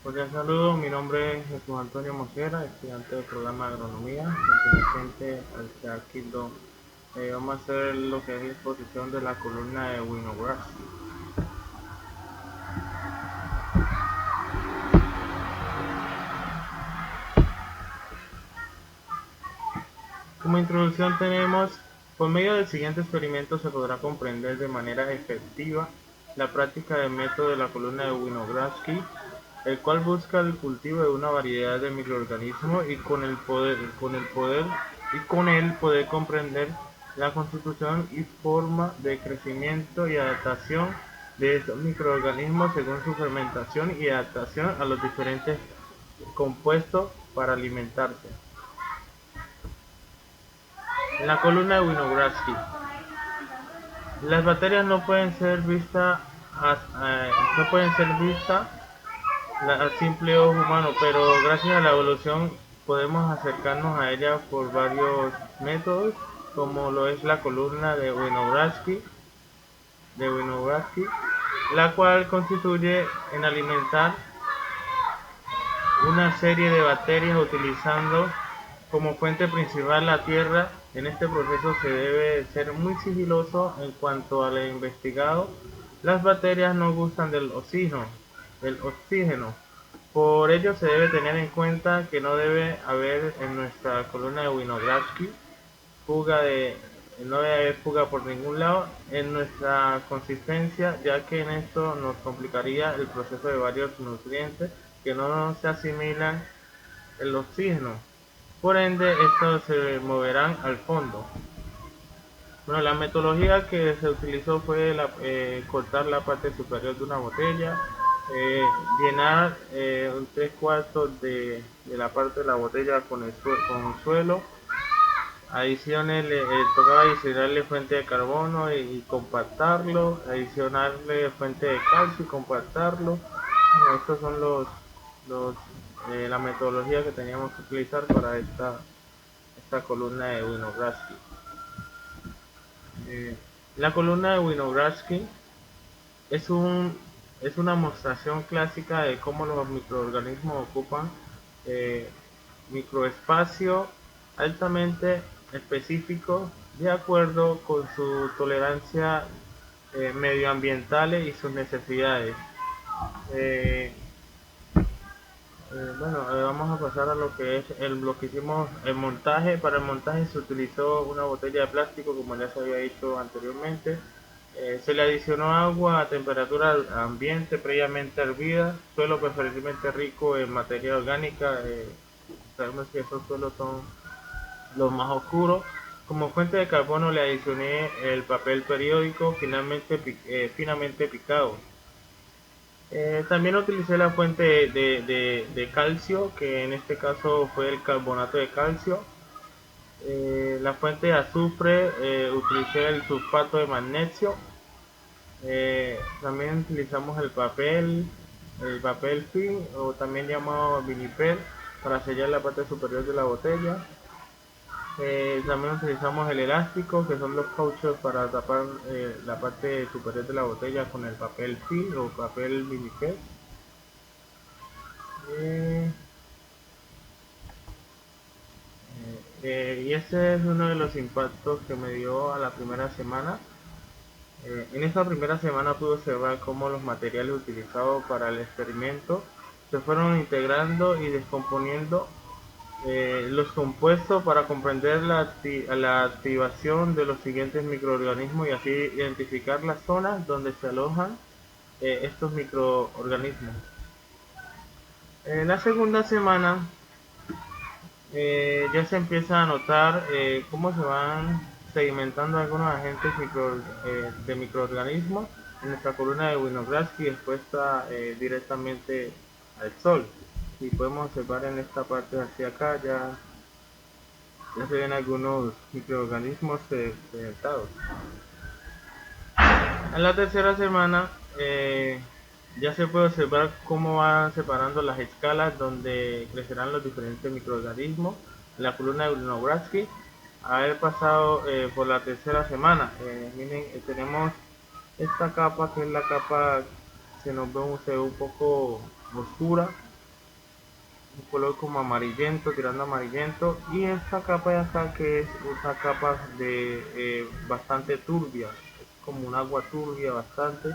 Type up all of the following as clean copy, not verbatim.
Saludos, mi nombre es Jesús Antonio Mosquera, estudiante del programa de agronomía, perteneciente al CEA Quibdó. Vamos a hacer lo que es la exposición de la columna de Winograph. Como introducción tenemos, por medio del siguiente experimento se podrá comprender de manera efectiva la práctica del método de la columna de Winogradsky, el cual busca el cultivo de una variedad de microorganismos y con él poder comprender la constitución y forma de crecimiento y adaptación de estos microorganismos según su fermentación y adaptación a los diferentes compuestos para alimentarse. En la columna de Winogradsky, las bacterias no pueden ser vistas a simple ojo humano, pero gracias a la evolución podemos acercarnos a ella por varios métodos, como lo es la columna de Winogradsky, la cual constituye en alimentar una serie de bacterias utilizando como fuente principal la tierra. En este proceso se debe ser muy sigiloso en cuanto al investigado. Las bacterias no gustan del oxígeno. Por ello se debe tener en cuenta que no debe haber en nuestra columna de Winogradsky no debe haber fuga por ningún lado en nuestra consistencia, ya que en esto nos complicaría el proceso de varios nutrientes que no se asimilan el oxígeno. Por ende, estos se moverán al fondo. Bueno, la metodología que se utilizó fue cortar la parte superior de una botella, llenar un 3/4 de la parte de la botella con suelo. Tocaba adicionarle fuente de carbono y compactarlo, adicionarle fuente de calcio y compactarlo. Bueno, estos son la metodología que teníamos que utilizar para esta columna de Winogradsky. La columna de Winogradsky es una mostración clásica de cómo los microorganismos ocupan microespacio altamente específico de acuerdo con su tolerancia medioambientales y sus necesidades. Eh, Vamos a pasar a lo que es lo que hicimos el montaje. Para el montaje se utilizó una botella de plástico, como ya se había dicho anteriormente. Se le adicionó agua a temperatura ambiente previamente hervida, suelo preferiblemente rico en materia orgánica. Sabemos que esos suelos son los más oscuros. Como fuente de carbono le adicioné el papel periódico finamente picado. También utilicé la fuente de calcio, que en este caso fue el carbonato de calcio. La fuente de azufre, utilicé el sulfato de magnesio. También utilizamos el papel film, o también llamado vinipel, para sellar la parte superior de la botella. También utilizamos el elástico, que son los cauchos para tapar la parte superior de la botella con el papel film o papel vinipel. Y ese es uno de los impactos que me dio a la primera semana. En esta primera semana pude observar cómo los materiales utilizados para el experimento se fueron integrando y descomponiendo los compuestos para comprender la activación de los siguientes microorganismos y así identificar las zonas donde se alojan estos microorganismos. En la segunda semana ya se empieza a notar cómo se van sedimentando algunos agentes de microorganismos en nuestra columna de Winogradsky expuesta directamente al sol. Y podemos observar en esta parte hacia acá ya se ven algunos microorganismos sedentados. En la tercera semana ya se puede observar cómo van separando las escalas donde crecerán los diferentes microorganismos en la columna de Winogradsky. Haber pasado por la tercera semana, miren, tenemos esta capa que es la capa se ve un poco oscura. un color como amarillento, tirando amarillento, y esta capa de acá que es una capa de bastante turbia, es como un agua turbia bastante,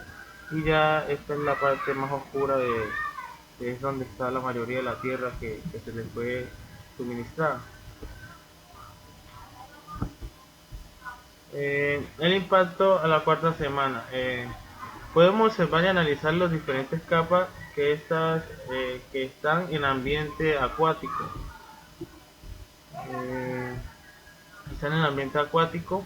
y ya esta es la parte más oscura que es donde está la mayoría de la tierra que se les fue suministrada. El impacto a la cuarta semana. Podemos observar y analizar las diferentes capas que están en ambiente acuático. Eh, Están en el ambiente acuático,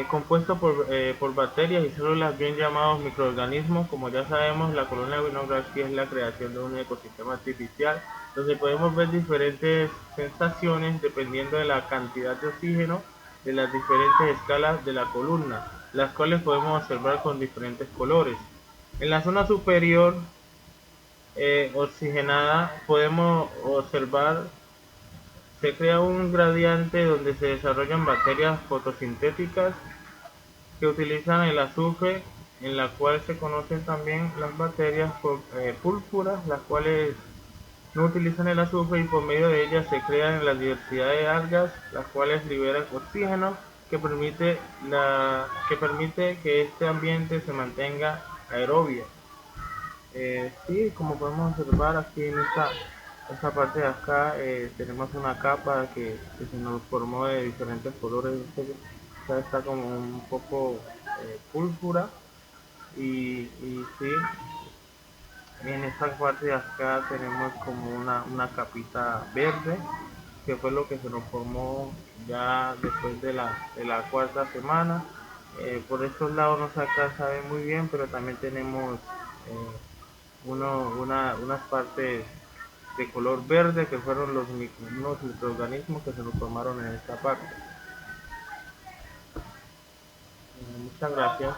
compuesto por bacterias y células bien llamados microorganismos. Como ya sabemos, la colonia Vinografía es la creación de un ecosistema artificial donde podemos ver diferentes sensaciones dependiendo de la cantidad de oxígeno de las diferentes escalas de la columna, las cuales podemos observar con diferentes colores. En la zona superior oxigenada podemos observar se crea un gradiente donde se desarrollan bacterias fotosintéticas que utilizan el azufre, en la cual se conocen también las bacterias púrpuras, las cuales no utilizan el azufre y por medio de ellas se crean la diversidad de algas, las cuales liberan oxígeno que permite que este ambiente se mantenga aerobio. Sí, como podemos observar aquí en esta parte de acá, tenemos una capa que se nos formó de diferentes colores. Esta está como un poco púrpura y sí, en esta parte de acá tenemos como una capita verde, que fue lo que se nos formó ya después de la cuarta semana. Por estos lados no se alcanza a ver muy bien, pero también tenemos unas partes de color verde que fueron unos microorganismos que se nos formaron en esta parte. Muchas gracias.